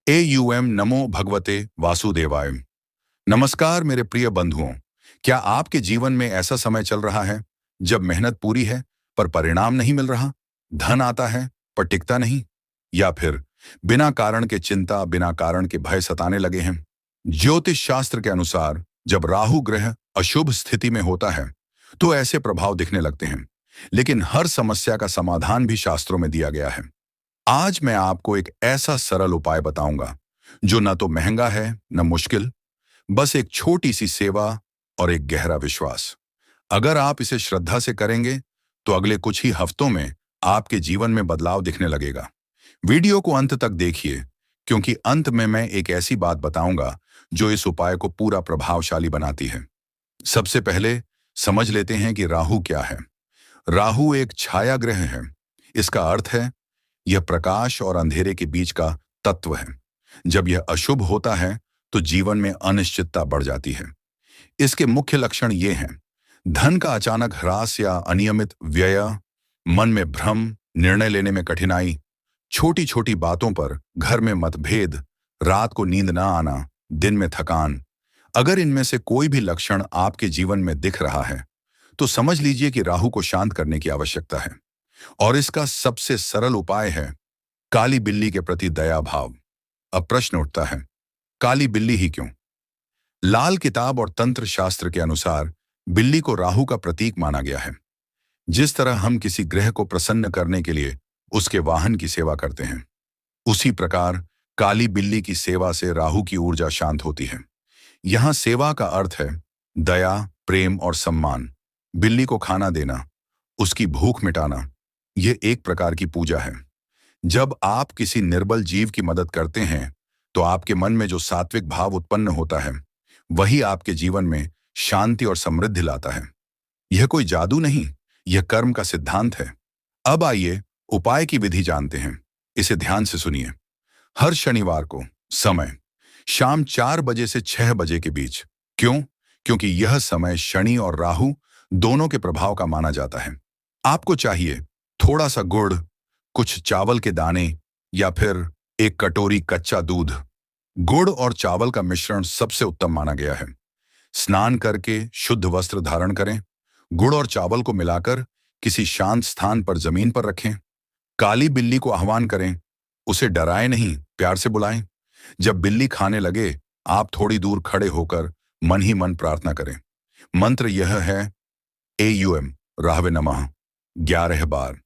AUM नमो भगवते वासुदेवाय। नमस्कार मेरे प्रिय बंधुओं। क्या आपके जीवन में ऐसा समय चल रहा है जब मेहनत पूरी है पर परिणाम नहीं मिल रहा, धन आता है पर टिकता नहीं, या फिर बिना कारण के चिंता, बिना कारण के भय सताने लगे हैं? ज्योतिष शास्त्र के अनुसार जब राहु ग्रह अशुभ स्थिति में होता है तो ऐसे प्रभाव दिखने लगते हैं, लेकिन हर समस्या का समाधान भी शास्त्रों में दिया गया है। आज मैं आपको एक ऐसा सरल उपाय बताऊंगा जो न तो महंगा है न मुश्किल, बस एक छोटी सी सेवा और एक गहरा विश्वास। अगर आप इसे श्रद्धा से करेंगे तो अगले कुछ ही हफ्तों में आपके जीवन में बदलाव दिखने लगेगा। वीडियो को अंत तक देखिए, क्योंकि अंत में मैं एक ऐसी बात बताऊंगा जो इस उपाय को पूरा प्रभावशाली बनाती है। सबसे पहले समझ लेते हैं कि राहु क्या है। राहु एक छाया ग्रह है। इसका अर्थ है यह प्रकाश और अंधेरे के बीच का तत्व है। जब यह अशुभ होता है तो जीवन में अनिश्चितता बढ़ जाती है। इसके मुख्य लक्षण ये हैं: धन का अचानक ह्रास या अनियमित व्यय, मन में भ्रम, निर्णय लेने में कठिनाई, छोटी छोटी बातों पर घर में मतभेद, रात को नींद ना आना, दिन में थकान। अगर इनमें से कोई भी लक्षण आपके जीवन में दिख रहा है तो समझ लीजिए कि राहु को शांत करने की आवश्यकता है। और इसका सबसे सरल उपाय है काली बिल्ली के प्रति दया भाव। अब प्रश्न उठता है, काली बिल्ली ही क्यों? लाल किताब और तंत्र शास्त्र के अनुसार बिल्ली को राहु का प्रतीक माना गया है। जिस तरह हम किसी ग्रह को प्रसन्न करने के लिए उसके वाहन की सेवा करते हैं, उसी प्रकार काली बिल्ली की सेवा से राहु की ऊर्जा शांत होती है। यहां सेवा का अर्थ है दया, प्रेम और सम्मान। बिल्ली को खाना देना, उसकी भूख मिटाना, यह एक प्रकार की पूजा है। जब आप किसी निर्बल जीव की मदद करते हैं तो आपके मन में जो सात्विक भाव उत्पन्न होता है वही आपके जीवन में शांति और समृद्धि लाता है। यह कोई जादू नहीं, यह कर्म का सिद्धांत है। अब आइए उपाय की विधि जानते हैं। इसे ध्यान से सुनिए। हर शनिवार को समय शाम 4 बजे से 6 बजे के बीच। क्यों? क्योंकि यह समय शनि और राहु दोनों के प्रभाव का माना जाता है। आपको चाहिए थोड़ा सा गुड़, कुछ चावल के दाने या फिर एक कटोरी कच्चा दूध। गुड़ और चावल का मिश्रण सबसे उत्तम माना गया है। स्नान करके शुद्ध वस्त्र धारण करें। गुड़ और चावल को मिलाकर किसी शांत स्थान पर जमीन पर रखें। काली बिल्ली को आह्वान करें। उसे डराएं नहीं, प्यार से बुलाएं। जब बिल्ली खाने लगे, आप थोड़ी दूर खड़े होकर मन ही मन प्रार्थना करें। मंत्र यह है AUM राहवे नमः 11 बार,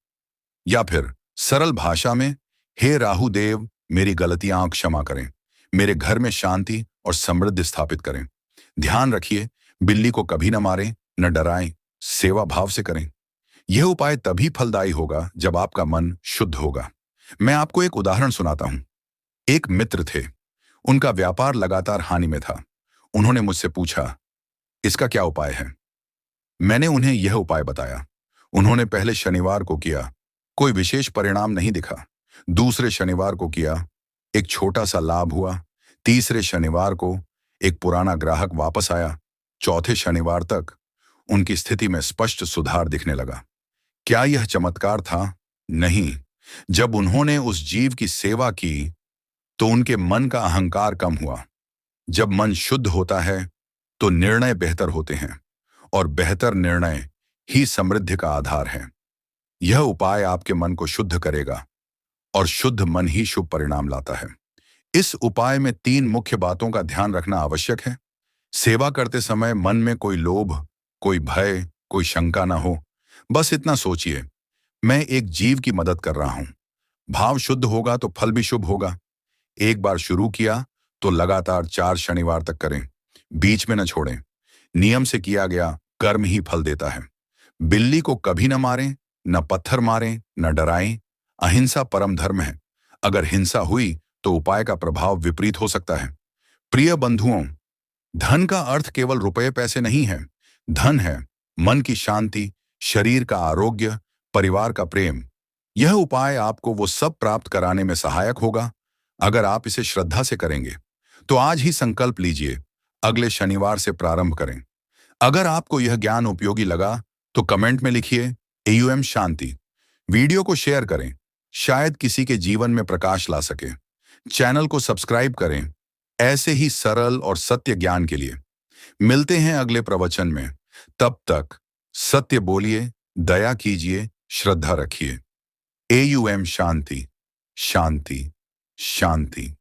या फिर सरल भाषा में हे राहु देव, मेरी गलतियां क्षमा करें, मेरे घर में शांति और समृद्धि स्थापित करें। ध्यान रखिए, बिल्ली को कभी न मारें, न डराएं, सेवा भाव से करें। यह उपाय तभी फलदायी होगा जब आपका मन शुद्ध होगा। मैं आपको एक उदाहरण सुनाता हूं। एक मित्र थे, उनका व्यापार लगातार हानि में था। उन्होंने मुझसे पूछा, इसका क्या उपाय है? मैंने उन्हें यह उपाय बताया। उन्होंने पहले शनिवार को किया, कोई विशेष परिणाम नहीं दिखा। दूसरे शनिवार को किया, एक छोटा सा लाभ हुआ। तीसरे शनिवार को एक पुराना ग्राहक वापस आया। चौथे शनिवार तक उनकी स्थिति में स्पष्ट सुधार दिखने लगा। क्या यह चमत्कार था? नहीं। जब उन्होंने उस जीव की सेवा की तो उनके मन का अहंकार कम हुआ। जब मन शुद्ध होता है तो निर्णय बेहतर होते हैं, और बेहतर निर्णय ही समृद्धि का आधार है। यह उपाय आपके मन को शुद्ध करेगा, और शुद्ध मन ही शुभ परिणाम लाता है। इस उपाय में 3 मुख्य बातों का ध्यान रखना आवश्यक है। सेवा करते समय मन में कोई लोभ, कोई भय, कोई शंका ना हो। बस इतना सोचिए, मैं एक जीव की मदद कर रहा हूं। भाव शुद्ध होगा तो फल भी शुभ होगा। एक बार शुरू किया तो लगातार 4 शनिवार तक करें, बीच में न छोड़ें। नियम से किया गया कर्म ही फल देता है। बिल्ली को कभी न मारें, न पत्थर मारें, न डराएं। अहिंसा परम धर्म है। अगर हिंसा हुई तो उपाय का प्रभाव विपरीत हो सकता है। प्रिय बंधुओं, धन का अर्थ केवल रुपए पैसे नहीं है। धन है मन की शांति, शरीर का आरोग्य, परिवार का प्रेम। यह उपाय आपको वो सब प्राप्त कराने में सहायक होगा अगर आप इसे श्रद्धा से करेंगे। तो आज ही संकल्प लीजिए, अगले शनिवार से प्रारंभ करें। अगर आपको यह ज्ञान उपयोगी लगा तो कमेंट में लिखिए AUM शांति। वीडियो को शेयर करें, शायद किसी के जीवन में प्रकाश ला सके। चैनल को सब्सक्राइब करें ऐसे ही सरल और सत्य ज्ञान के लिए। मिलते हैं अगले प्रवचन में। तब तक सत्य बोलिए, दया कीजिए, श्रद्धा रखिए। AUM शांति, शांति, शांति।